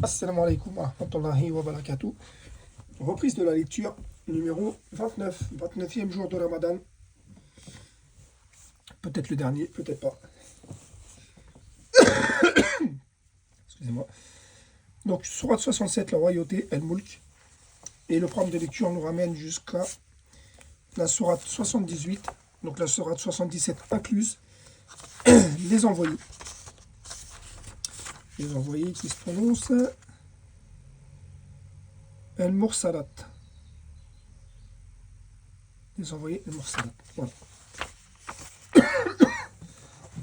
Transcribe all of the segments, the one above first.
Assalamu alaikum wa rahmatullahi wa barakatuh. Reprise de la lecture numéro 29, 29e jour de Ramadan. Peut-être le dernier, peut-être pas. Excusez-moi. Donc, Sourate 67, la royauté, El-Mulk. Et le programme de lecture nous ramène jusqu'à la Sourate 78, donc la Sourate 77 incluse, les envoyés. Les envoyés qui se prononcent El-Mursalat. Les envoyés El-Mursalat. Voilà.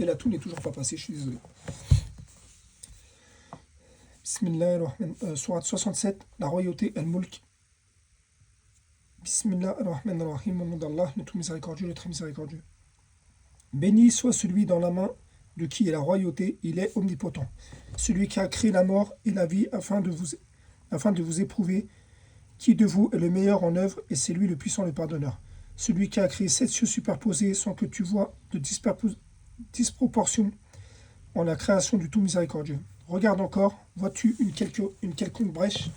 Et la toux n'est toujours pas passée, je suis désolé. Bismillahirrahmanirrahim. Sourate 67, la royauté El-Mulk. Bismillahirrahmanirrahim. Au nom d'Allah, le tout miséricordieux, le très miséricordieux. Béni soit celui dans la main de qui est la royauté, il est omnipotent. Celui qui a créé la mort et la vie afin de vous éprouver qui de vous est le meilleur en œuvre, et c'est lui le puissant, le pardonneur. Celui qui a créé 7 cieux superposés sans que tu vois de disproportion en la création du tout miséricordieux. Regarde encore, vois-tu une quelconque brèche?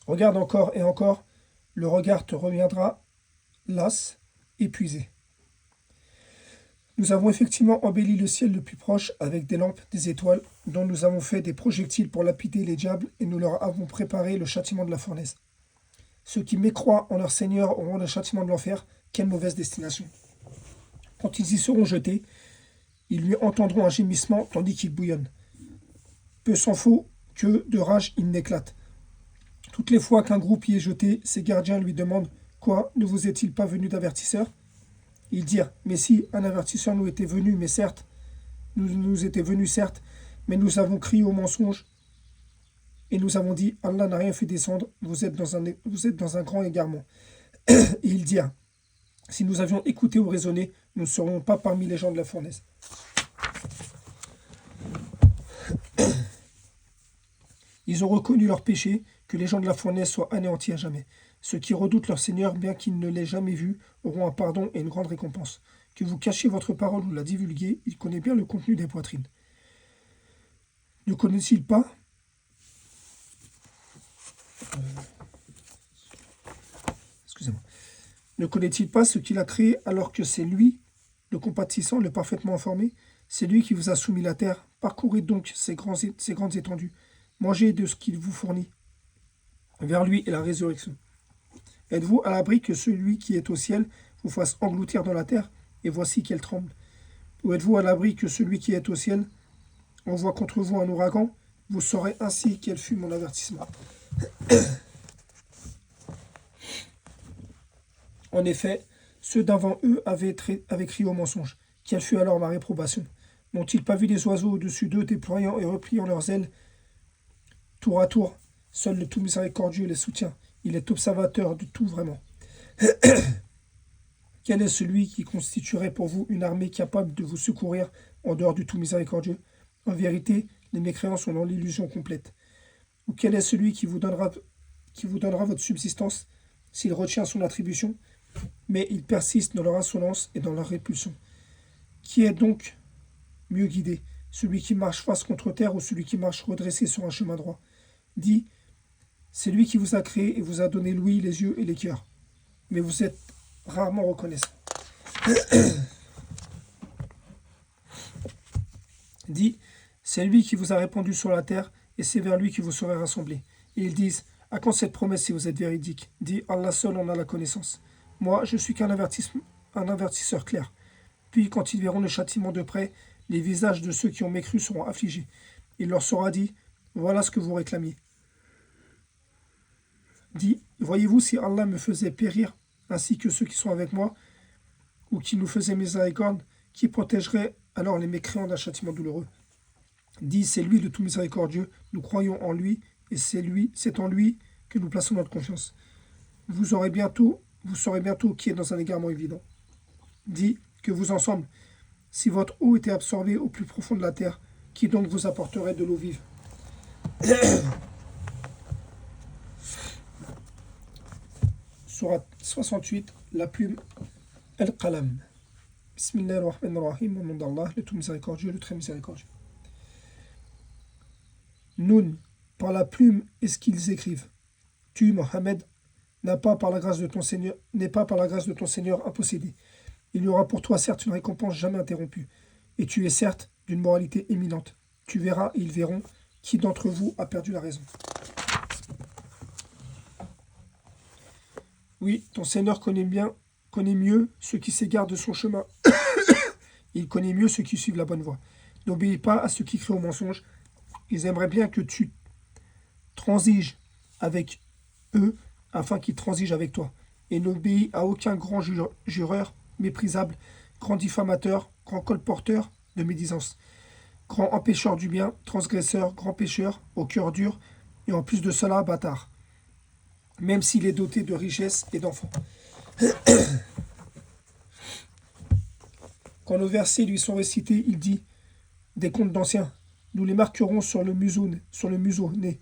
Regarde encore et encore, le regard te reviendra las, épuisé. Nous avons effectivement embelli le ciel le plus proche avec des lampes, des étoiles, dont nous avons fait des projectiles pour lapider les diables, et nous leur avons préparé le châtiment de la fournaise. Ceux qui mécroient en leur Seigneur auront le châtiment de l'enfer. Quelle mauvaise destination! Quand ils y seront jetés, ils lui entendront un gémissement tandis qu'il bouillonne. Peu s'en faut que, de rage, il n'éclate. Toutes les fois qu'un groupe y est jeté, ses gardiens lui demandent « Quoi, ne vous est-il pas venu d'avertisseur ?» Ils dirent « Mais si, un avertisseur nous était venu, mais certes, nous était venu certes, mais nous avons crié au mensonge, et nous avons dit « Allah n'a rien fait descendre, vous êtes dans un grand égarement. » Et ils dirent « Si nous avions écouté ou raisonné, nous ne serions pas parmi les gens de la fournaise. » Ils ont reconnu leur péché, que les gens de la fournaise soient anéantis à jamais. Ceux qui redoutent leur Seigneur, bien qu'ils ne l'aient jamais vu, auront un pardon et une grande récompense. Que vous cachiez votre parole ou la divulguiez, il connaît bien le contenu des poitrines. Ne connaît-il pas Excusez-moi. Ne connaît-il pas ce qu'il a créé alors que c'est lui, le compatissant, le parfaitement informé? C'est lui qui vous a soumis la terre. Parcourez donc ces grandes étendues. Mangez de ce qu'il vous fournit. Vers lui est la résurrection. Êtes-vous à l'abri que celui qui est au ciel vous fasse engloutir dans la terre, et voici qu'elle tremble? Ou êtes-vous à l'abri que celui qui est au ciel envoie contre vous un ouragan? Vous saurez ainsi quel fut mon avertissement. En effet, ceux d'avant eux avaient crié au mensonge. Quelle fut alors ma réprobation? N'ont-ils pas vu les oiseaux au-dessus d'eux déployant et repliant leurs ailes tour à tour? Seul le tout miséricordieux les soutient. Il est observateur de tout vraiment. Quel est celui qui constituerait pour vous une armée capable de vous secourir en dehors du tout miséricordieux? En vérité, les mécréants sont dans l'illusion complète. Ou quel est celui qui vous donnera votre subsistance s'il retient son attribution? Mais ils persistent dans leur insolence et dans leur répulsion. Qui est donc mieux guidé, celui qui marche face contre terre ou celui qui marche redressé sur un chemin droit? Dis, c'est lui qui vous a créé et vous a donné l'ouïe, les yeux et les cœurs. Mais vous êtes rarement reconnaissants. Dis, c'est lui qui vous a répandu sur la terre et c'est vers lui que vous serez rassemblés. Et ils disent, à quand cette promesse si vous êtes véridique? Dis, Allah seul en a la connaissance. Moi, je suis qu'un avertisseur clair. Puis, quand ils verront le châtiment de près, les visages de ceux qui ont mécru seront affligés. Il leur sera dit, voilà ce que vous réclamiez. Dis, voyez-vous si Allah me faisait périr, ainsi que ceux qui sont avec moi, ou qui nous faisait miséricorde, qui protégerait alors les mécréants d'un châtiment douloureux? Dis, c'est lui le tout miséricordieux, nous croyons en lui, et c'est en lui que nous plaçons notre confiance. Vous saurez bientôt qui est dans un égarement évident. Dis, que vous ensemble, si votre eau était absorbée au plus profond de la terre, qui donc vous apporterait de l'eau vive? Sourate 68, la plume, Al-Qalam. Bismillahirrahmanirrahim, au nom d'Allah, le tout miséricordieux, le très miséricordieux. Noun, par la plume est ce qu'ils écrivent. Tu, Mohammed, n'es pas par la grâce de ton Seigneur impossédé. Il y aura pour toi certes une récompense jamais interrompue, et tu es certes d'une moralité éminente. Tu verras et ils verront qui d'entre vous a perdu la raison. Oui, ton Seigneur connaît mieux ceux qui s'égarent de son chemin. Il connaît mieux ceux qui suivent la bonne voie. N'obéis pas à ceux qui crient au mensonge. Ils aimeraient bien que tu transiges avec eux afin qu'ils transigent avec toi. Et n'obéis à aucun grand jureur méprisable, grand diffamateur, grand colporteur de médisance, grand empêcheur du bien, transgresseur, grand pécheur, au cœur dur, et en plus de cela, bâtard, même s'il est doté de richesses et d'enfants. Quand nos versets lui sont récités, il dit des contes d'anciens. Nous les marquerons sur le museau né.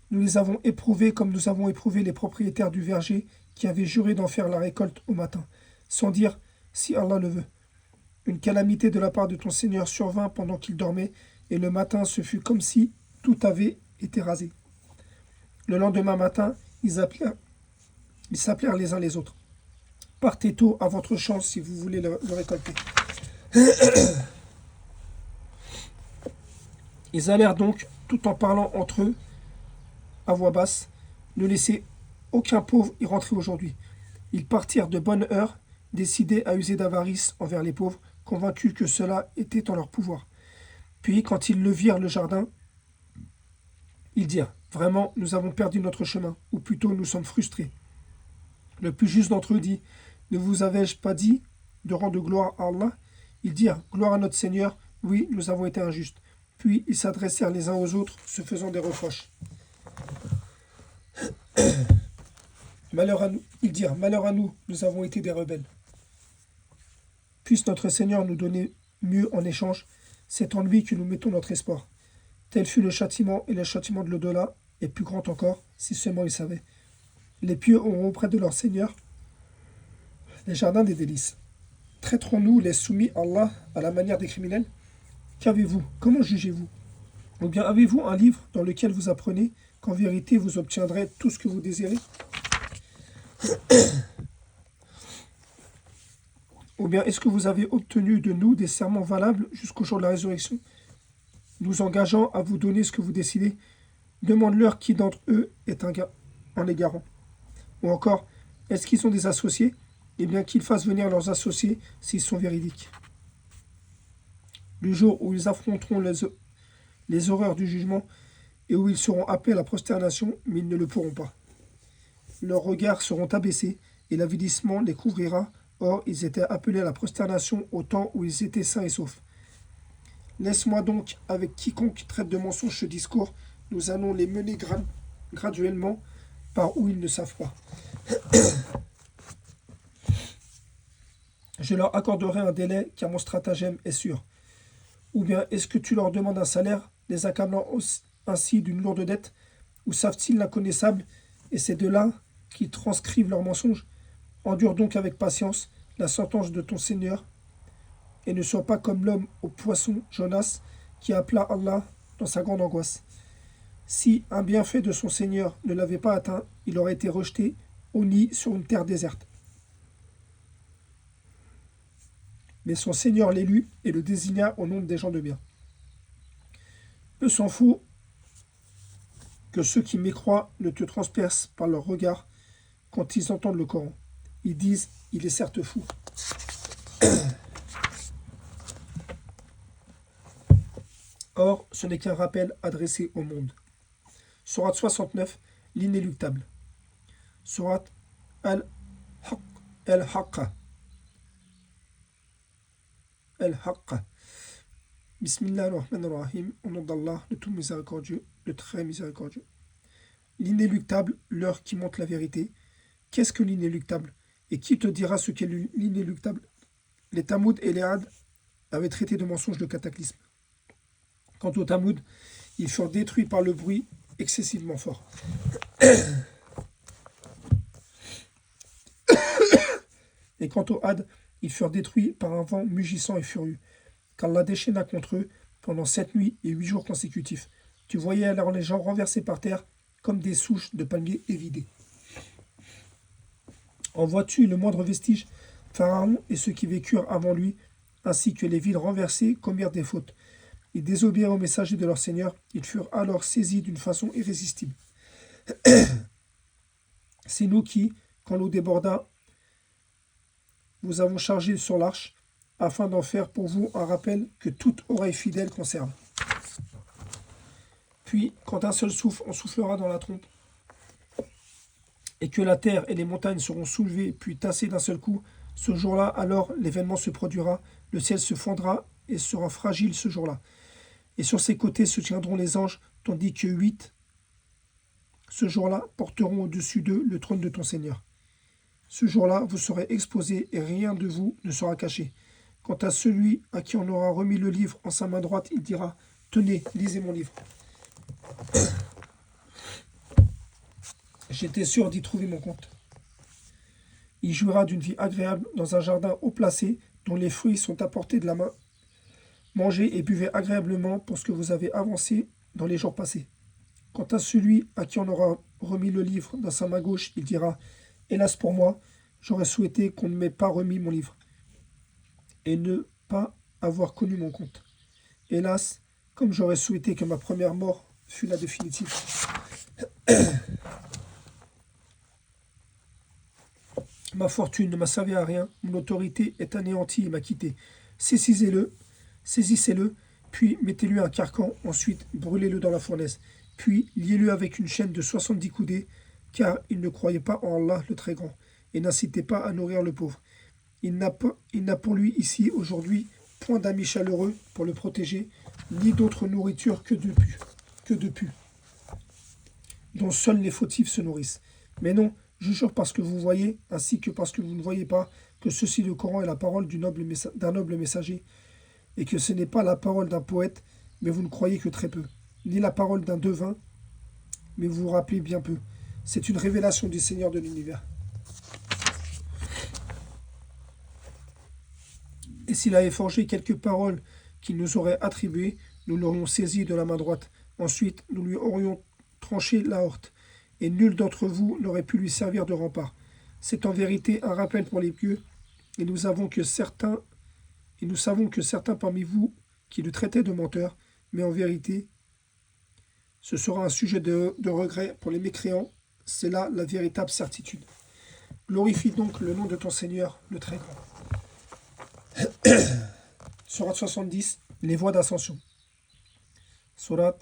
Nous les avons éprouvés comme nous avons éprouvé les propriétaires du verger qui avaient juré d'en faire la récolte au matin, sans dire si Allah le veut. Une calamité de la part de ton Seigneur survint pendant qu'il dormait, et le matin ce fut comme si tout avait été rasé. Le lendemain matin, ils s'appelèrent les uns les autres. Partez tôt à votre champ si vous voulez le récolter. Ils allèrent donc, tout en parlant entre eux, à voix basse, ne laissez aucun pauvre y rentrer aujourd'hui. Ils partirent de bonne heure, décidés à user d'avarice envers les pauvres, convaincus que cela était en leur pouvoir. Puis, quand ils le virent le jardin, ils dirent, vraiment, nous avons perdu notre chemin, ou plutôt nous sommes frustrés. Le plus juste d'entre eux dit, ne vous avais-je pas dit de rendre gloire à Allah? Ils dirent, gloire à notre Seigneur, oui, nous avons été injustes. Puis ils s'adressèrent les uns aux autres, se faisant des reproches. Malheur à nous, ils dirent, malheur à nous, nous avons été des rebelles. Puisse notre Seigneur nous donner mieux en échange, c'est en lui que nous mettons notre espoir. Tel fut le châtiment, et le châtiment de l'au-delà est plus grand encore, si seulement ils savaient. Les pieux auront auprès de leur Seigneur les jardins des délices. Traiterons-nous les soumis à Allah à la manière des criminels? Qu'avez-vous? Comment jugez-vous? Ou bien avez-vous un livre dans lequel vous apprenez qu'en vérité vous obtiendrez tout ce que vous désirez? Ou bien est-ce que vous avez obtenu de nous des serments valables jusqu'au jour de la résurrection, nous engageant à vous donner ce que vous décidez? Demande-leur qui d'entre eux est en égarant. Ou encore, est-ce qu'ils ont des associés? Eh bien qu'ils fassent venir leurs associés s'ils sont véridiques. Le jour où ils affronteront les horreurs du jugement et où ils seront appelés à la prosternation, mais ils ne le pourront pas. Leurs regards seront abaissés et l'avilissement les couvrira. Or, ils étaient appelés à la prosternation au temps où ils étaient sains et saufs. Laisse-moi donc, avec quiconque traite de mensonge ce discours, nous allons les mener graduellement par où ils ne savent pas. Je leur accorderai un délai car mon stratagème est sûr. Ou bien est-ce que tu leur demandes un salaire, les accablant ainsi d'une lourde dette? Ou savent-ils l'inconnaissable et c'est de là qu'ils transcrivent leurs mensonges? Endure donc avec patience la sentence de ton Seigneur et ne sois pas comme l'homme au poisson, Jonas, qui appela Allah dans sa grande angoisse. Si un bienfait de son Seigneur ne l'avait pas atteint, il aurait été rejeté au nid sur une terre déserte. Mais son Seigneur l'élut et le désigna au nombre des gens de bien. Peu s'en faut que ceux qui mécroient ne te transpercent par leur regard quand ils entendent le Coran. Ils disent, il est certes fou. Or, ce n'est qu'un rappel adressé au monde. Sourate 69, l'inéluctable. Sourate Al-Haqqa. Al-Haqqa. Bismillahirrahmanirrahim. Au nom d'Allah, le tout miséricordieux, le très miséricordieux. L'inéluctable, l'heure qui montre la vérité. Qu'est-ce que l'inéluctable? Et qui te dira ce qu'est l'inéluctable? Les Tamoud et les Had avaient traité de mensonges le cataclysme. Quant aux Tamoud, ils furent détruits par le bruit excessivement fort. Et quant aux Had, Ils furent détruits par un vent mugissant et furieux, qu'Allah déchaîna contre eux pendant 7 nuits et 8 jours consécutifs. Tu voyais alors les gens renversés par terre comme des souches de palmiers évidées. En vois-tu le moindre vestige? Pharaon et ceux qui vécurent avant lui, ainsi que les villes renversées, commirent des fautes. Ils désobéirent au messager de leur Seigneur. Ils furent alors saisis d'une façon irrésistible. C'est nous qui, quand l'eau déborda, vous avons chargé sur l'arche, afin d'en faire pour vous un rappel que toute oreille fidèle conserve. Puis, quand un seul souffle, on soufflera dans la trompe, et que la terre et les montagnes seront soulevées puis tassées d'un seul coup, ce jour-là, alors l'événement se produira, le ciel se fendra et sera fragile ce jour-là. Et sur ses côtés se tiendront les anges, tandis que 8, ce jour-là, porteront au-dessus d'eux le trône de ton Seigneur. Ce jour-là, vous serez exposés et rien de vous ne sera caché. Quant à celui à qui on aura remis le livre en sa main droite, il dira « Tenez, lisez mon livre. J'étais sûr d'y trouver mon compte. » Il jouira d'une vie agréable dans un jardin haut placé, dont les fruits sont à portée de la main. Mangez et buvez agréablement pour ce que vous avez avancé dans les jours passés. Quant à celui à qui on aura remis le livre dans sa main gauche, il dira « Hélas pour moi, j'aurais souhaité qu'on ne m'ait pas remis mon livre et ne pas avoir connu mon compte. Hélas, comme j'aurais souhaité que ma première mort fût la définitive. » Ma fortune ne m'a servi à rien, mon autorité est anéantie et m'a quitté. Saisissez-le, puis mettez-lui un carcan, ensuite brûlez-le dans la fournaise, puis liez-le avec une chaîne de 70 coudées, car il ne croyait pas en Allah le Très-Grand, et n'incitait pas à nourrir le pauvre. Il n'a pour lui ici, aujourd'hui, point d'amis chaleureux pour le protéger, ni d'autre nourriture que de pu, dont seuls les fautifs se nourrissent. Mais non, je jure parce que vous voyez, ainsi que parce que vous ne voyez pas, que ceci le Coran est la parole d'un noble messager, et que ce n'est pas la parole d'un poète, mais vous ne croyez que très peu, ni la parole d'un devin, mais vous vous rappelez bien peu. C'est une révélation du Seigneur de l'univers. Et s'il avait forgé quelques paroles qu'il nous aurait attribuées, nous l'aurions saisi de la main droite. Ensuite, nous lui aurions tranché l'aorte, et nul d'entre vous n'aurait pu lui servir de rempart. C'est en vérité un rappel pour les pieux, et nous savons que certains parmi vous qui le traitaient de menteur, mais en vérité, ce sera un sujet de regret pour les mécréants, c'est là la véritable certitude. Glorifie donc le nom de ton Seigneur, le Très-Grand. Surat 70, les voies d'ascension. Surat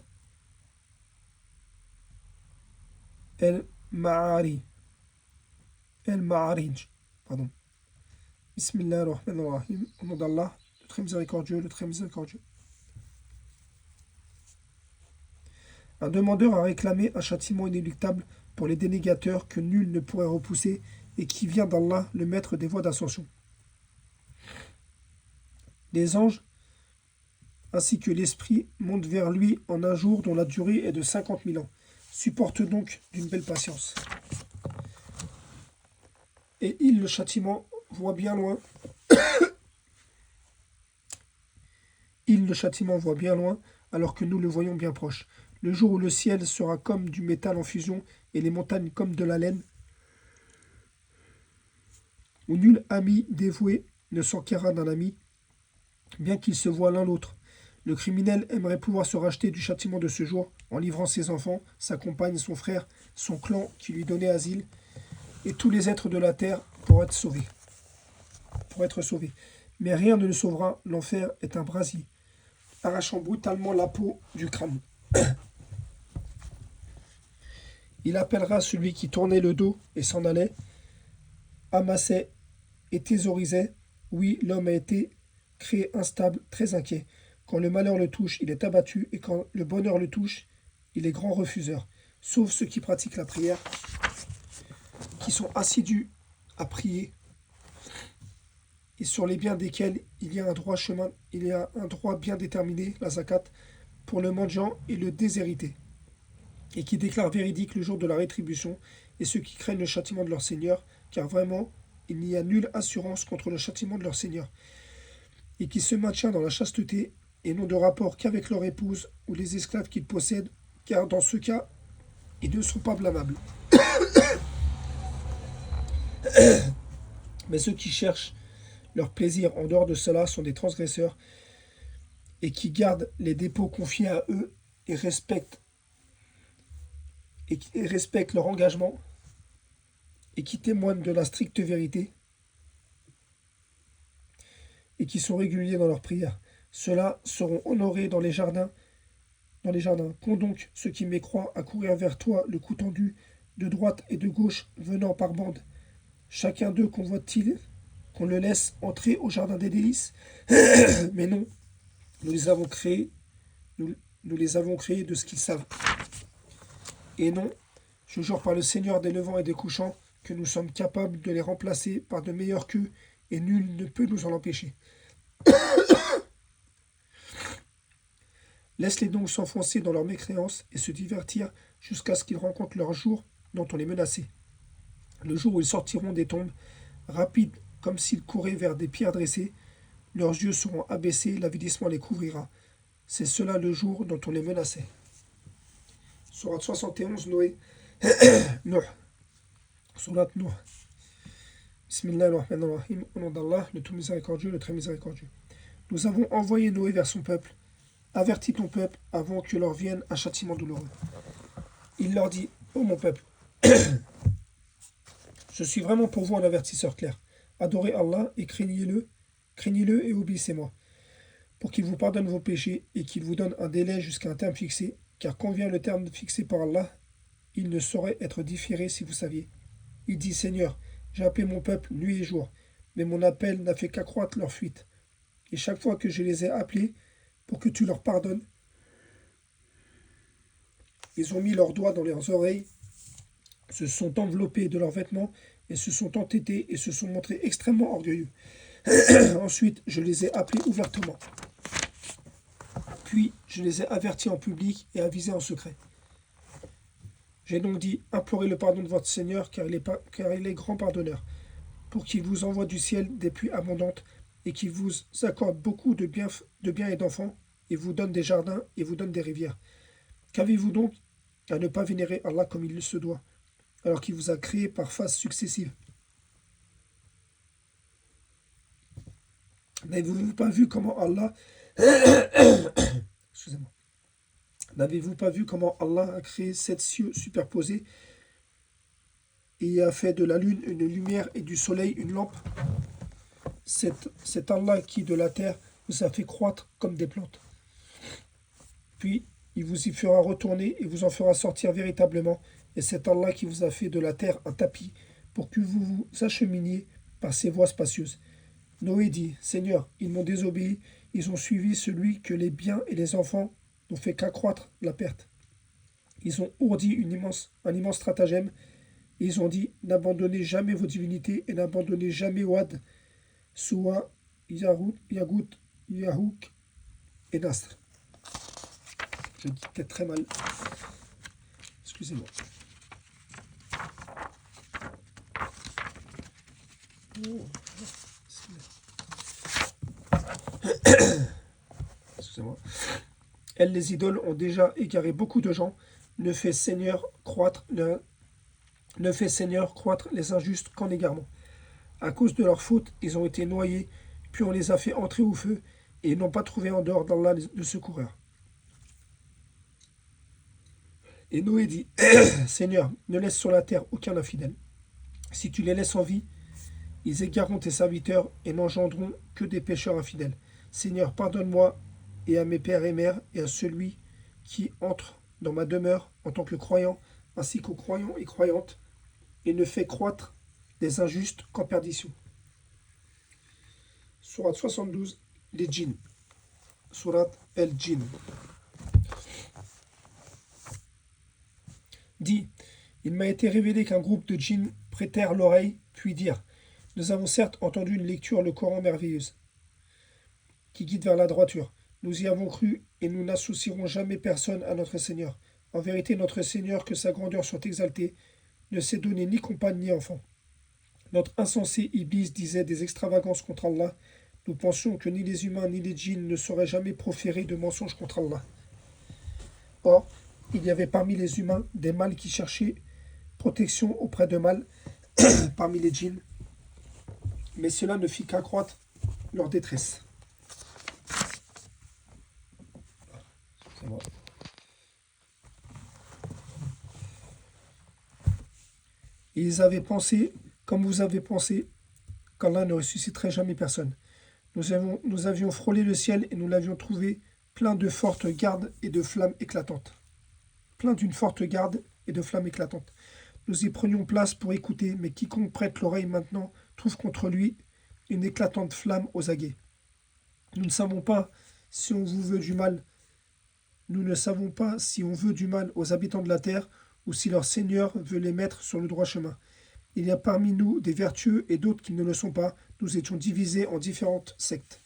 El-Ma'arij. El-Ma'arij. Pardon. Bismillah ar-Rahman ar-Rahim. Au nom d'Allah, le très miséricordieux, le très miséricordieux. Un demandeur a réclamé un châtiment inéluctable pour les dénégateurs que nul ne pourrait repousser et qui vient d'Allah, le maître des voies d'ascension. Les anges, ainsi que l'esprit, montent vers lui en un jour dont la durée est de 50 000 ans. Supporte donc d'une belle patience. Et il, le châtiment, voit bien loin. Il, le châtiment, voit bien loin, alors que nous le voyons bien proche. Le jour où le ciel sera comme du métal en fusion et les montagnes comme de la laine, où nul ami dévoué ne s'enquérera d'un ami, bien qu'ils se voient l'un l'autre. Le criminel aimerait pouvoir se racheter du châtiment de ce jour en livrant ses enfants, sa compagne, son frère, son clan qui lui donnait asile, et tous les êtres de la terre pour être sauvés. Mais rien ne le sauvera, l'enfer est un brasier, arrachant brutalement la peau du crâne. Il appellera celui qui tournait le dos et s'en allait, amassait et thésaurisait. Oui, l'homme a été créé instable, très inquiet. Quand le malheur le touche, il est abattu, et quand le bonheur le touche, il est grand refuseur. Sauf ceux qui pratiquent la prière, qui sont assidus à prier, et sur les biens desquels il y a un droit bien déterminé, la zakat, pour le mendiant et le déshérité, et qui déclarent véridique le jour de la rétribution, et ceux qui craignent le châtiment de leur Seigneur, car vraiment, il n'y a nulle assurance contre le châtiment de leur Seigneur, et qui se maintient dans la chasteté, et n'ont de rapport qu'avec leur épouse ou les esclaves qu'ils possèdent, car dans ce cas, ils ne sont pas blâmables. Mais ceux qui cherchent leur plaisir en dehors de cela sont des transgresseurs, et qui gardent les dépôts confiés à eux et respectent leur engagement, et qui témoignent de la stricte vérité, et qui sont réguliers dans leurs prières. Ceux-là seront honorés dans les jardins. Qu'ont donc ceux qui mécroient à courir vers toi, le cou tendu, de droite et de gauche, venant par bande. Chacun d'eux convoite-t-il qu'on le laisse entrer au jardin des délices? Mais non, nous les avons créés, nous les avons créés de ce qu'ils savent. Et non, je jure par le Seigneur des levants et des couchants, que nous sommes capables de les remplacer par de meilleurs qu'eux, et nul ne peut nous en empêcher. Laisse-les donc s'enfoncer dans leur mécréance et se divertir jusqu'à ce qu'ils rencontrent leur jour dont on les menaçait. Le jour où ils sortiront des tombes, rapides comme s'ils couraient vers des pierres dressées, leurs yeux seront abaissés, l'avilissement les couvrira. C'est cela le jour dont on les menaçait. Sourate 71, Noé. Nuh. Sourate Nuh. Bismillahirrahmanirrahim. Au nom d'Allah, le tout miséricordieux, le très miséricordieux. Nous avons envoyé Noé vers son peuple. Avertis ton peuple avant que leur vienne un châtiment douloureux. Il leur dit, ô mon peuple, je suis vraiment pour vous un avertisseur clair. Adorez Allah et craignez-le et obéissez-moi, pour qu'il vous pardonne vos péchés et qu'il vous donne un délai jusqu'à un terme fixé, car quand vient le terme fixé par Allah, il ne saurait être différé si vous saviez. Il dit, Seigneur, j'ai appelé mon peuple nuit et jour, mais mon appel n'a fait qu'accroître leur fuite. Et chaque fois que je les ai appelés pour que tu leur pardonnes, ils ont mis leurs doigts dans leurs oreilles, se sont enveloppés de leurs vêtements et se sont entêtés et se sont montrés extrêmement orgueilleux. Ensuite, je les ai appelés ouvertement. Puis, je les ai avertis en public et avisés en secret. J'ai donc dit, implorez le pardon de votre Seigneur, car il est grand pardonneur, pour qu'il vous envoie du ciel des pluies abondantes, et qu'il vous accorde beaucoup de biens et d'enfants, et vous donne des jardins, et vous donne des rivières. Qu'avez-vous donc à ne pas vénérer Allah comme il se doit, alors qu'il vous a créé par phases successives? N'avez-vous pas vu comment Allah... Excusez-moi. N'avez-vous pas vu comment Allah a créé 7 cieux superposés et a fait de la lune une lumière et du soleil une lampe? C'est Allah qui, de la terre, vous a fait croître comme des plantes. Puis, il vous y fera retourner et vous en fera sortir véritablement. Et c'est Allah qui vous a fait de la terre un tapis pour que vous vous acheminiez par ses voies spacieuses. Noé dit, Seigneur, ils m'ont désobéi, ils ont suivi celui que les biens et les enfants n'ont fait qu'accroître la perte. Ils ont ourdi un immense stratagème, et ils ont dit, n'abandonnez jamais vos divinités et n'abandonnez jamais Wad, Suwa, Yagout, Yahouk et Nasr. Je dis peut-être très mal. Excusez-moi. Excusez-moi. Elles, les idoles, ont déjà égaré beaucoup de gens. Ne fait Seigneur croître les injustes qu'en égarement. À cause de leur faute, ils ont été noyés, puis on les a fait entrer au feu, et ils n'ont pas trouvé en dehors d'Allah de secoureur. Et Noé dit, Seigneur, ne laisse sur la terre aucun infidèle. Si tu les laisses en vie, ils égareront tes serviteurs et n'engendreront que des pécheurs infidèles. Seigneur, pardonne-moi et à mes pères et mères et à celui qui entre dans ma demeure en tant que croyant, ainsi qu'aux croyants et croyantes, et ne fait croître les injustes qu'en perdition. Sourate 72, les djinns. Sourate el-Djinn. Dit, il m'a été révélé qu'un groupe de djinns prêtèrent l'oreille, puis dirent, nous avons certes entendu une lecture, le Coran merveilleuse, qui guide vers la droiture. Nous y avons cru, et nous n'associerons jamais personne à notre Seigneur. En vérité, notre Seigneur, que sa grandeur soit exaltée, ne s'est donné ni compagne ni enfant. Notre insensé Iblis disait des extravagances contre Allah. Nous pensions que ni les humains ni les djinns ne sauraient jamais proférer de mensonges contre Allah. Or, il y avait parmi les humains des mâles qui cherchaient protection auprès de mâles parmi les djinns, mais cela ne fit qu'accroître leur détresse. Et ils avaient pensé, comme vous avez pensé, qu'Allah ne ressusciterait jamais personne. Nous avions frôlé le ciel et nous l'avions trouvé plein de fortes gardes et de flammes éclatantes. Plein d'une forte garde et de flammes éclatantes. Nous y prenions place pour écouter, mais quiconque prête l'oreille maintenant trouve contre lui une éclatante flamme aux aguets. Nous ne savons pas si on vous veut du mal. Nous ne savons pas si on veut du mal aux habitants de la terre ou si leur Seigneur veut les mettre sur le droit chemin. Il y a parmi nous des vertueux et d'autres qui ne le sont pas. Nous étions divisés en différentes sectes.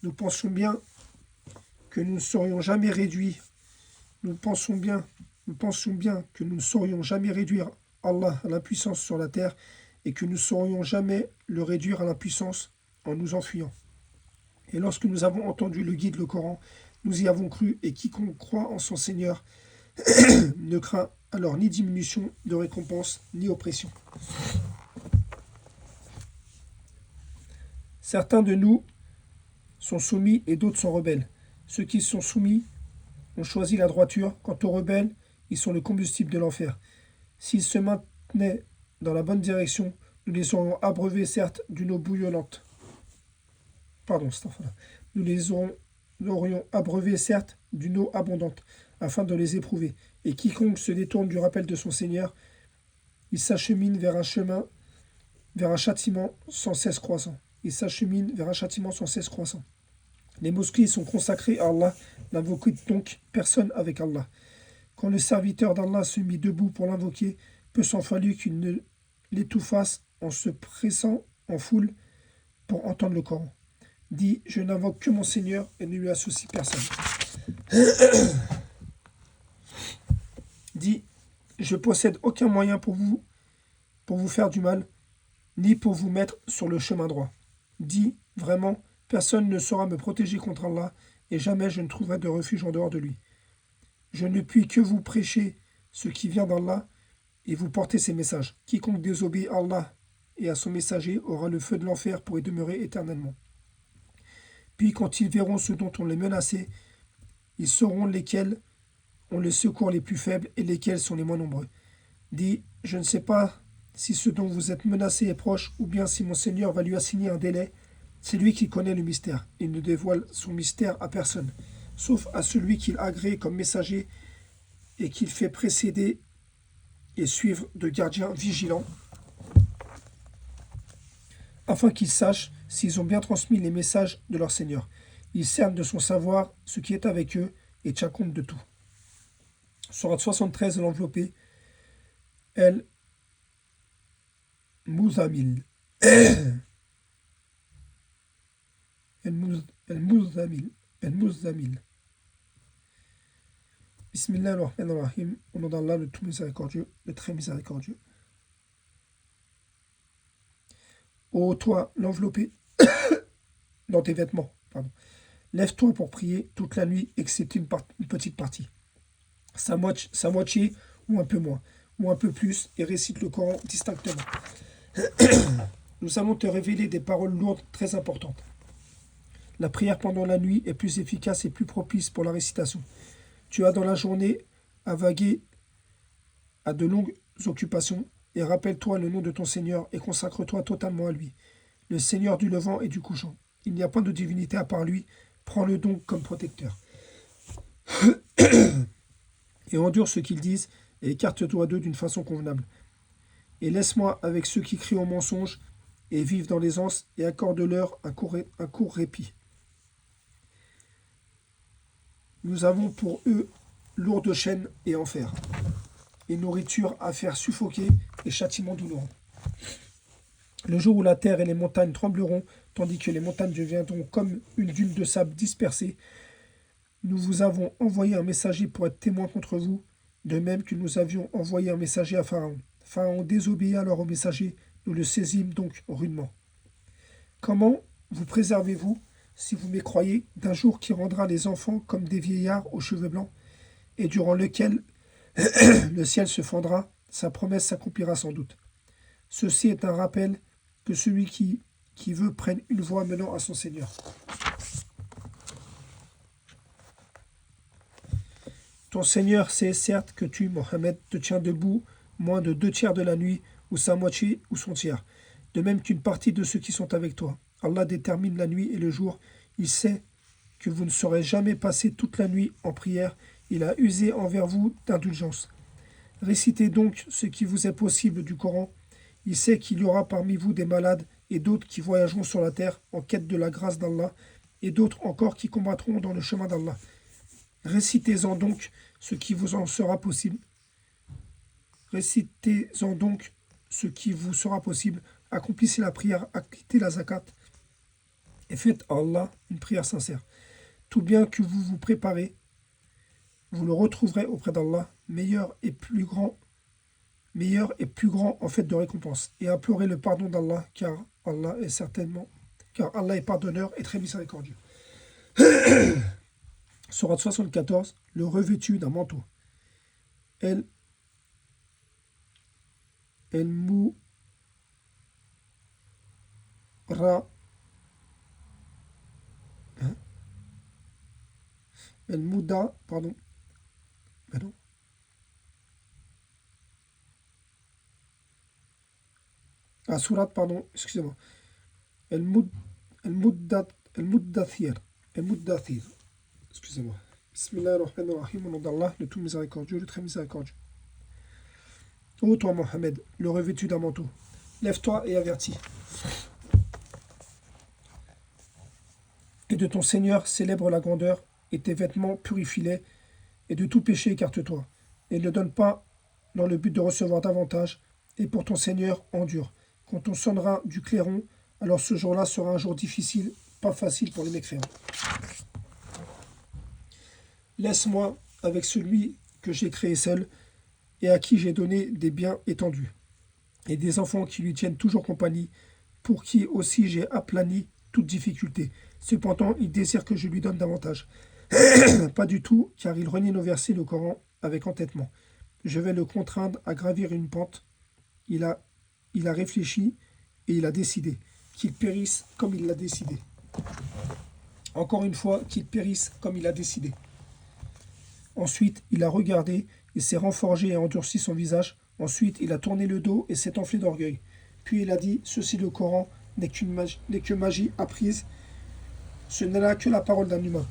Nous pensions bien que nous ne serions jamais réduits. Nous pensions bien que nous ne saurions jamais réduire Allah à l'impuissance sur la terre et que nous ne saurions jamais le réduire à l'impuissance en nous enfuyant. Et lorsque nous avons entendu le guide, le Coran, nous y avons cru, et quiconque croit en son Seigneur ne craint alors ni diminution de récompense, ni oppression. Certains de nous sont soumis et d'autres sont rebelles. Ceux qui sont soumis ont choisi la droiture. Quant aux rebelles, ils sont le combustible de l'enfer. S'ils se maintenaient dans la bonne direction, nous les aurions abreuvés certes d'une eau bouillonnante. Nous les aurions abreuvés certes d'une eau abondante, afin de les éprouver. Et quiconque se détourne du rappel de son Seigneur, il s'achemine vers un châtiment sans cesse croissant. Les mosquées sont consacrées à Allah, n'invoquez donc personne avec Allah. Quand le serviteur d'Allah se mit debout pour l'invoquer, peu s'en fallut qu'il ne l'étouffasse en se pressant en foule pour entendre le Coran. Dit, je n'invoque que mon Seigneur et ne lui associe personne. Dit, je possède aucun moyen pour vous faire du mal, ni pour vous mettre sur le chemin droit. Dit, vraiment, personne ne saura me protéger contre Allah, et jamais je ne trouverai de refuge en dehors de lui. Je ne puis que vous prêcher ce qui vient d'Allah, et vous porter ses messages. Quiconque désobéit à Allah et à son messager aura le feu de l'enfer pour y demeurer éternellement. Puis quand ils verront ce dont on les menaçait, ils sauront lesquels ont les secours les plus faibles et lesquels sont les moins nombreux. Dit, je ne sais pas si ce dont vous êtes menacé est proche, ou bien si mon Seigneur va lui assigner un délai. C'est lui qui connaît le mystère. Il ne dévoile son mystère à personne, sauf à celui qu'il agrée comme messager et qu'il fait précéder et suivre de gardiens vigilants, afin qu'ils sachent s'ils ont bien transmis les messages de leur Seigneur. Il cerne de son savoir ce qui est avec eux et tient compte de tout. Sourate 73, l'enveloppé, El Mouzamil. El Mouzamil. El Mouzamil. Bismillah ar-Rahman ar-Rahim. Au nom d'Allah, le tout miséricordieux, le très miséricordieux. Ô toi, l'enveloppé dans tes vêtements, lève-toi pour prier toute la nuit, excepté une petite partie. Sa moitié, ou un peu moins, ou un peu plus, et récite le Coran distinctement. Nous allons te révéler des paroles lourdes très importantes. La prière pendant la nuit est plus efficace et plus propice pour la récitation. Tu as dans la journée à vaguer à de longues occupations, et rappelle-toi le nom de ton Seigneur et consacre-toi totalement à lui, le Seigneur du levant et du couchant. Il n'y a point de divinité à part lui, prends-le donc comme protecteur. Et endure ce qu'ils disent, et écarte-toi d'eux d'une façon convenable. Et laisse-moi avec ceux qui crient au mensonge, et vivent dans l'aisance, et accorde-leur un court répit. Nous avons pour eux lourdes chaînes et enfer, et nourriture à faire suffoquer, et châtiment douloureux. Le jour où la terre et les montagnes trembleront, tandis que les montagnes deviendront comme une dune de sable dispersée, nous vous avons envoyé un messager pour être témoin contre vous, de même que nous avions envoyé un messager à Pharaon. Pharaon désobéit alors au messager, nous le saisîmes donc rudement. Comment vous préservez-vous si vous mécroyez d'un jour qui rendra les enfants comme des vieillards aux cheveux blancs, et durant lequel le ciel se fendra, sa promesse s'accomplira sans doute. Ceci est un rappel que celui qui veut prenne une voie menant à son Seigneur. Ton Seigneur sait certes que tu, Mohammed, te tiens debout moins de 2 tiers de la nuit, ou sa moitié, ou son tiers, de même qu'une partie de ceux qui sont avec toi. Allah détermine la nuit et le jour. Il sait que vous ne saurez jamais passer toute la nuit en prière. Il a usé envers vous d'indulgence. Récitez donc ce qui vous est possible du Coran. Il sait qu'il y aura parmi vous des malades et d'autres qui voyageront sur la terre en quête de la grâce d'Allah, et d'autres encore qui combattront dans le chemin d'Allah. Récitez-en donc ce qui vous en sera possible. Récitez-en donc ce qui vous sera possible. Accomplissez la prière, acquittez la zakat et faites à Allah une prière sincère. Tout bien que vous vous préparez, vous le retrouverez auprès d'Allah, meilleur et plus grand en fait de récompense. Et implorez le pardon d'Allah, car Allah est pardonneur et très miséricordieux. Sourate 74, le revêtu d'un manteau. El Moura El Mouda, pardon. Pardon. Ah, sourate, pardon, excusez-moi. El Muddathir. El Muddathir. Excusez-moi. Bismillahirrahmanirrahim, au nom d'Allah, le tout miséricordieux, le très miséricordieux. Ô toi, Mohammed, le revêtu d'un manteau, lève-toi et avertis. Et de ton Seigneur célèbre la grandeur, et tes vêtements purifie-les, et de tout péché écarte-toi. Et ne donne pas dans le but de recevoir davantage, et pour ton Seigneur endure. Quand on sonnera du clairon, alors ce jour-là sera un jour difficile, pas facile pour les mécréants. Laisse-moi avec celui que j'ai créé seul, et à qui j'ai donné des biens étendus, et des enfants qui lui tiennent toujours compagnie, pour qui aussi j'ai aplani toute difficulté. Cependant, il désire que je lui donne davantage. Pas du tout, car il renie nos versets, le Coran, avec entêtement. Je vais le contraindre à gravir une pente. Il a réfléchi et il a décidé. Qu'il périsse comme il l'a décidé. Encore une fois, qu'il périsse comme il a décidé. Ensuite, il a regardé, il s'est renforgé et endurci son visage. Ensuite, il a tourné le dos et s'est enflé d'orgueil. Puis il a dit, ceci le Coran n'est que magie apprise. Ce n'est là que la parole d'un humain.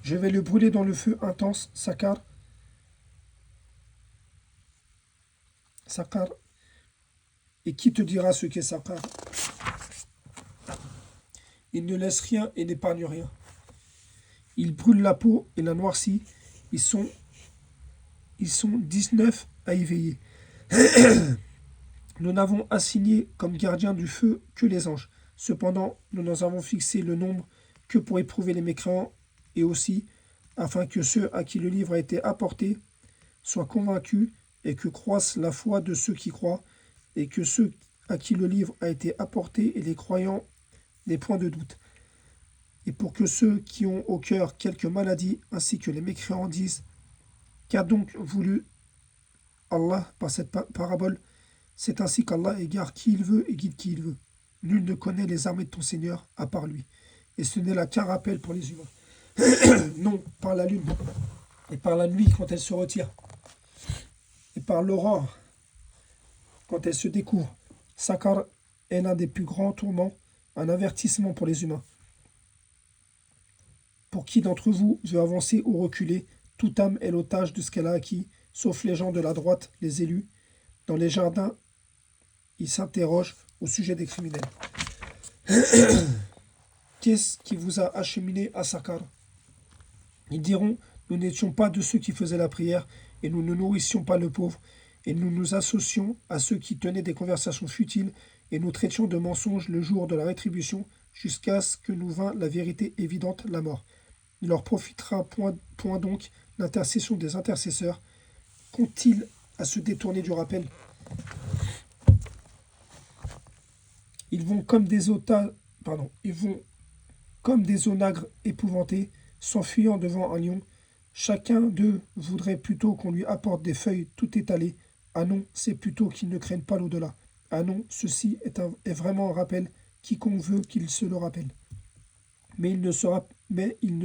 Je vais le brûler dans le feu intense, Sakar. Et qui te dira ce qu'est Sakar? Il ne laisse rien et n'épargne rien. Il brûle la peau et la noircit. Ils sont 19 à y veiller. Nous n'avons assigné comme gardiens du feu que les anges. Cependant, nous n'en avons fixé le nombre que pour éprouver les mécréants, et aussi afin que ceux à qui le livre a été apporté soient convaincus et que croisse la foi de ceux qui croient, et que ceux à qui le livre a été apporté et les croyants n'aient point de doute. Et pour que ceux qui ont au cœur quelques maladies ainsi que les mécréants disent, qu'a donc voulu Allah par cette parabole? C'est ainsi qu'Allah égare qui il veut et guide qui il veut. Nul ne connaît les armées de ton Seigneur à part lui. Et ce n'est là qu'un rappel pour les humains. Non, par la lune, et par la nuit quand elle se retire, et par l'aurore quand elle se découvre. Sakar est l'un des plus grands tourments, un avertissement pour les humains. Pour qui d'entre vous veut avancer ou reculer, toute âme est l'otage de ce qu'elle a acquis, sauf les gens de la droite, les élus. Dans les jardins, ils s'interrogent au sujet des criminels. Qu'est-ce qui vous a acheminé à Sakar? Ils diront, nous n'étions pas de ceux qui faisaient la prière, et nous ne nourrissions pas le pauvre, et nous nous associons à ceux qui tenaient des conversations futiles, et nous traitions de mensonges le jour de la rétribution, jusqu'à ce que nous vînt la vérité évidente, la mort. Il leur profitera point donc l'intercession des intercesseurs. Qu'ont-ils à se détourner du rappel? Ils vont ils vont comme des onagres épouvantés, s'enfuyant devant un lion. Chacun d'eux voudrait plutôt qu'on lui apporte des feuilles tout étalées. Ah non, c'est plutôt qu'ils ne craignent pas l'au-delà. Ah non, ceci est vraiment un rappel, quiconque veut qu'il se le rappelle. Mais ils ne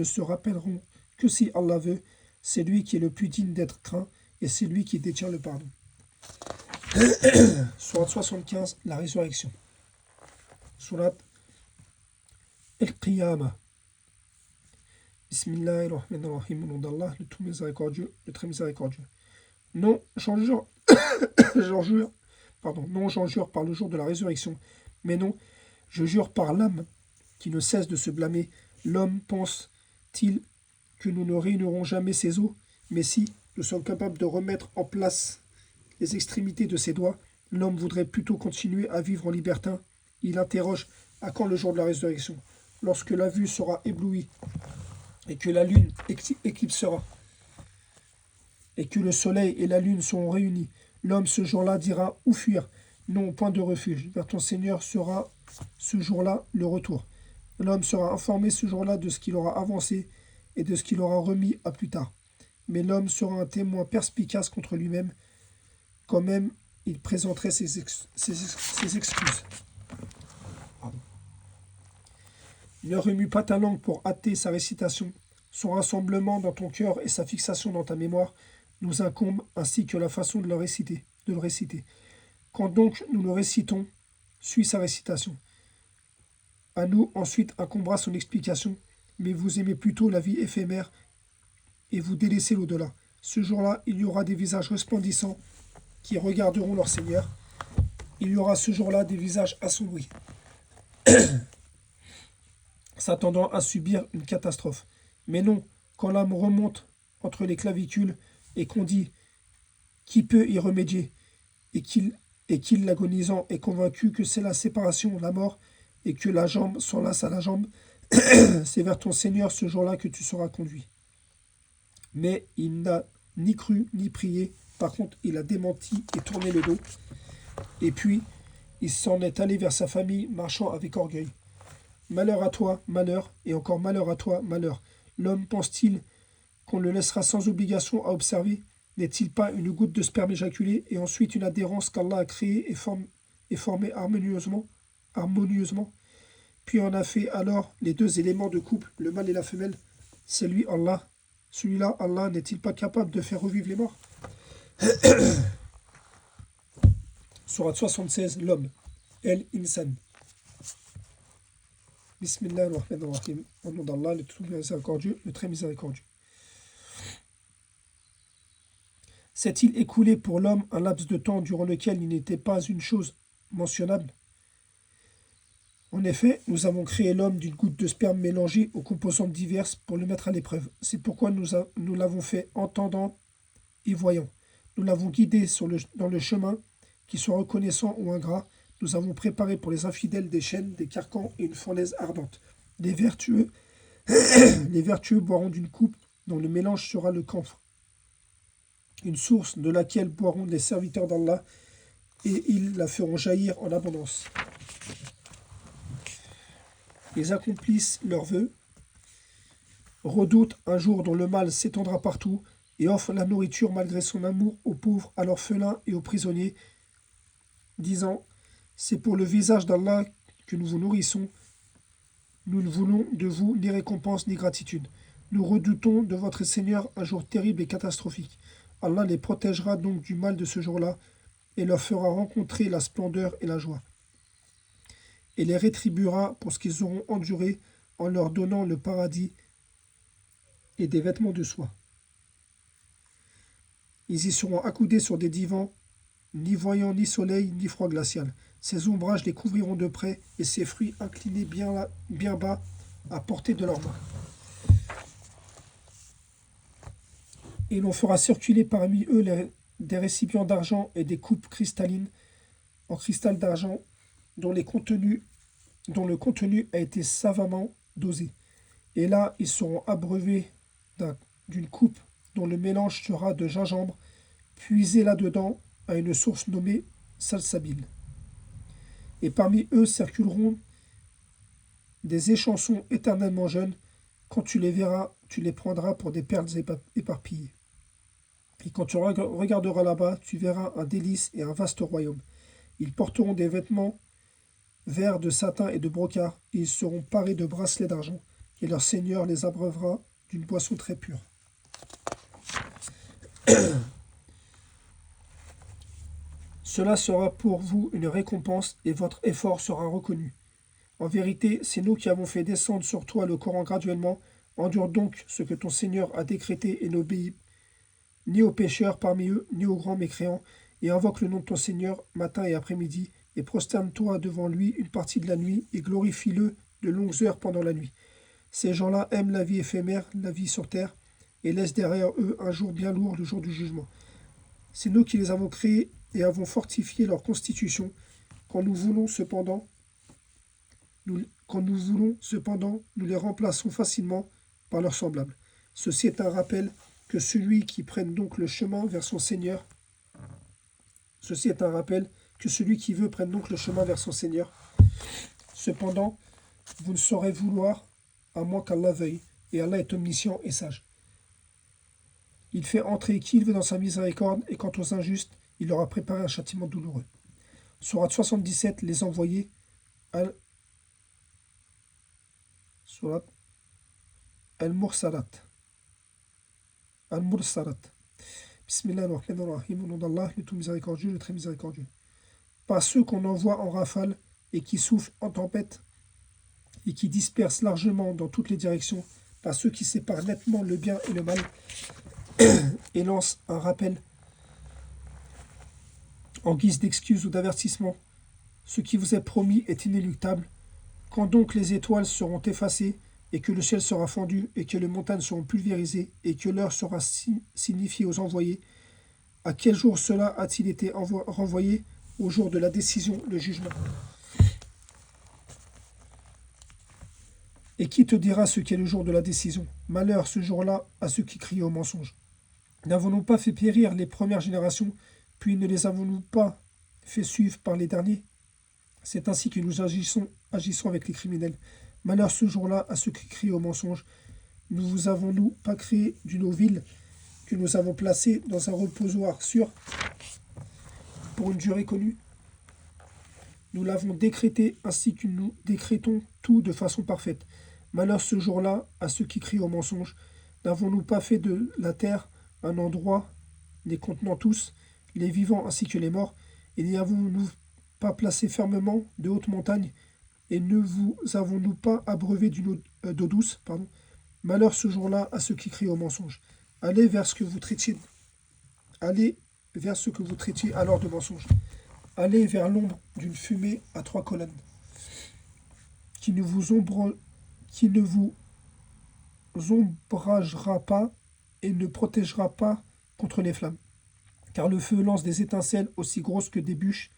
se rappelleront que si Allah veut. C'est lui qui est le plus digne d'être craint et c'est lui qui détient le pardon. Sourate 75, la résurrection. Sourate El-Qiyamah. Bismillahirrahmanirrahim, au nom d'Allah, le tout miséricordieux, le très miséricordieux. Non, j'en jure, j'en jure, non, j'en jure par le jour de la résurrection, mais non, je jure par l'âme qui ne cesse de se blâmer. L'homme pense-t-il que nous ne réunirons jamais ses os? Mais si nous sommes capables de remettre en place les extrémités de ses doigts, l'homme voudrait plutôt continuer à vivre en libertin. Il interroge: à quand le jour de la résurrection? Lorsque la vue sera éblouie et que la lune éclipsera, et que le soleil et la lune seront réunis, l'homme ce jour-là dira: où fuir? Non, point de refuge. Vers ton Seigneur sera ce jour-là le retour. L'homme sera informé ce jour-là de ce qu'il aura avancé et de ce qu'il aura remis à plus tard. Mais l'homme sera un témoin perspicace contre lui-même, quand même il présenterait ses excuses. Pardon. Ne remue pas ta langue pour hâter sa récitation. Son rassemblement dans ton cœur et sa fixation dans ta mémoire nous incombent, ainsi que la façon de le réciter. Quand donc nous le récitons, suis sa récitation. À nous ensuite incombera son explication, mais vous aimez plutôt la vie éphémère et vous délaissez l'au-delà. Ce jour-là, il y aura des visages resplendissants qui regarderont leur Seigneur. Il y aura ce jour-là des visages assombris, s'attendant à subir une catastrophe. Mais non, quand l'âme remonte entre les clavicules et qu'on dit: qui peut y remédier, et qu'il l'agonisant est convaincu que c'est la séparation, la mort, et que la jambe s'enlace à la jambe, c'est vers ton Seigneur ce jour-là que tu seras conduit. Mais il n'a ni cru ni prié. Par contre, il a démenti et tourné le dos. Et puis, il s'en est allé vers sa famille, marchant avec orgueil. Malheur à toi, malheur, et encore malheur à toi, malheur. L'homme pense-t-il qu'on le laissera sans obligation à observer? N'est-il pas une goutte de sperme éjaculé et ensuite une adhérence qu'Allah a créée et formée harmonieusement? Puis en a fait alors les deux éléments de couple, le mâle et la femelle. C'est lui, Allah. Celui-là, Allah, n'est-il pas capable de faire revivre les morts? Sourate 76, l'homme. El-Insan. Bismillahirrahmanirrahim. Au nom d'Allah, le tout miséricordieux, le très miséricordieux. S'est-il écoulé pour l'homme un laps de temps durant lequel il n'était pas une chose mentionnable? En effet, nous avons créé l'homme d'une goutte de sperme mélangée aux composantes diverses pour le mettre à l'épreuve. C'est pourquoi nous l'avons fait entendant et voyant. Nous l'avons guidé dans le chemin, qu'il soit reconnaissant ou ingrat. Nous avons préparé pour les infidèles des chaînes, des carcans et une fournaise ardente. Les vertueux boiront d'une coupe dont le mélange sera le camphre, une source de laquelle boiront les serviteurs d'Allah, et ils la feront jaillir en abondance. Ils accomplissent leurs vœux, redoutent un jour dont le mal s'étendra partout, et offrent la nourriture malgré son amour aux pauvres, à l'orphelin et aux prisonniers, disant: c'est pour le visage d'Allah que nous vous nourrissons. Nous ne voulons de vous ni récompense ni gratitude. Nous redoutons de votre Seigneur un jour terrible et catastrophique. Allah les protégera donc du mal de ce jour-là et leur fera rencontrer la splendeur et la joie. Et les rétribuera pour ce qu'ils auront enduré en leur donnant le paradis et des vêtements de soie. Ils y seront accoudés sur des divans, ni voyant ni soleil, ni froid glacial. Ces ombrages les couvriront de près, et ces fruits inclinés bien bas à portée de leurs mains. Et l'on fera circuler parmi eux des récipients d'argent et des coupes cristallines en cristal d'argent dont le contenu a été savamment dosé. Et là, ils seront abreuvés d'une coupe dont le mélange sera de gingembre, puisé là-dedans à une source nommée salsabil. Et parmi eux circuleront des échansons éternellement jeunes. Quand tu les verras, tu les prendras pour des perles éparpillées. Et quand tu regarderas là-bas, tu verras un délice et un vaste royaume. Ils porteront des vêtements verts de satin et de brocart, et ils seront parés de bracelets d'argent, et leur Seigneur les abreuvera d'une boisson très pure. Cela sera pour vous une récompense, et votre effort sera reconnu. En vérité, c'est nous qui avons fait descendre sur toi le Coran graduellement. Endure donc ce que ton Seigneur a décrété et n'obéis ni aux pécheurs parmi eux, ni aux grands mécréants, et invoque le nom de ton Seigneur matin et après-midi, et prosterne-toi devant lui une partie de la nuit, et glorifie-le de longues heures pendant la nuit. Ces gens-là aiment la vie éphémère, la vie sur terre, et laissent derrière eux un jour bien lourd, le jour du jugement. C'est nous qui les avons créés et avons fortifié leur constitution, quand nous voulons cependant, nous les remplaçons facilement par leurs semblables. Ceci est un rappel que celui qui prenne donc le chemin vers son Seigneur. Ceci est un rappel que celui qui veut prenne donc le chemin vers son Seigneur. Cependant, vous ne saurez vouloir à moins qu'Allah veuille, et Allah est omniscient et sage. Il fait entrer qui il veut dans sa miséricorde, et quant aux injustes, il leur a préparé un châtiment douloureux. Sourate 77, les envoyés. Sourate Al-Mursalat. Al-Mursalat. Bismillahirrahmanirrahim. Au nom d'Allah, le tout miséricordieux, le très miséricordieux. Pas ceux qu'on envoie en rafale et qui soufflent en tempête et qui dispersent largement dans toutes les directions, pas ceux qui séparent nettement le bien et le mal et lancent un rappel en guise d'excuse ou d'avertissement. Ce qui vous est promis est inéluctable. Quand donc les étoiles seront effacées, et que le ciel sera fendu, et que les montagnes seront pulvérisées, et que l'heure sera signifiée aux envoyés, à quel jour cela a-t-il été renvoyé? Au jour de la décision, le jugement. Et qui te dira ce qu'est le jour de la décision? Malheur ce jour-là à ceux qui crient au mensonge. N'avons-nous pas fait périr les premières générations, puis ne les avons-nous pas fait suivre par les derniers? C'est ainsi que nous agissons avec les criminels. Malheur ce jour-là à ceux qui crient au mensonge. Nous vous avons-nous pas créé d'une eau ville que nous avons placée dans un reposoir sûr pour une durée connue? Nous l'avons décrété ainsi que nous décrétons tout de façon parfaite. Malheur ce jour-là à ceux qui crient au mensonge. N'avons-nous pas fait de la terre un endroit les contenant tous, les vivants ainsi que les morts, et n'y avons-nous pas placé fermement de hautes montagnes, et ne vous avons-nous pas abreuvé d'eau douce, Malheur ce jour-là à ceux qui crient au mensonge. Allez vers ce que vous traitiez alors de mensonge. Allez vers l'ombre d'une fumée à 3 colonnes, qui ne vous ombragera pas et ne protégera pas contre les flammes. Car le feu lance des étincelles aussi grosses que des bûches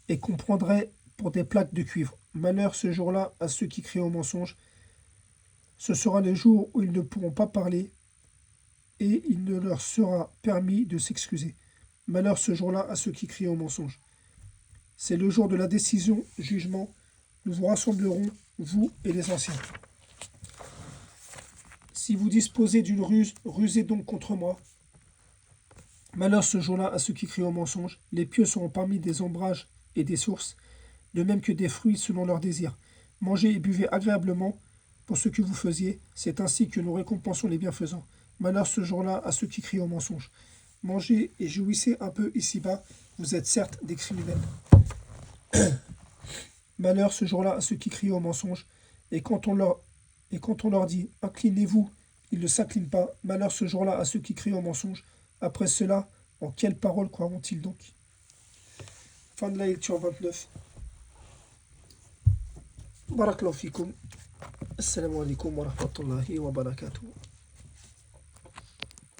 et qu'on prendrait pour des plaques de cuivre. Malheur ce jour-là à ceux qui crient au mensonge. Ce sera le jour où ils ne pourront pas parler et il ne leur sera permis de s'excuser. Malheur ce jour-là à ceux qui crient au mensonge. C'est le jour de la décision, jugement. Nous vous rassemblerons, vous et les anciens. Si vous disposez d'une ruse, rusez donc contre moi. Malheur ce jour-là à ceux qui crient au mensonge. Les pieux seront parmi des ombrages et des sources, de même que des fruits selon leurs désirs. Mangez et buvez agréablement pour ce que vous faisiez. C'est ainsi que nous récompensons les bienfaisants. Malheur ce jour-là à ceux qui crient au mensonge. Mangez et jouissez un peu ici-bas. Vous êtes certes des criminels. Malheur ce jour-là à ceux qui crient au mensonge. Et quand on leur dit « Inclinez-vous », ils ne s'inclinent pas. Malheur ce jour-là à ceux qui crient au mensonge. Après cela, en quelles paroles croiront-ils donc? Fin de la lecture 29. Barakallahu fikum. Assalamu alaikum wa rahmatullahi wa barakatuh.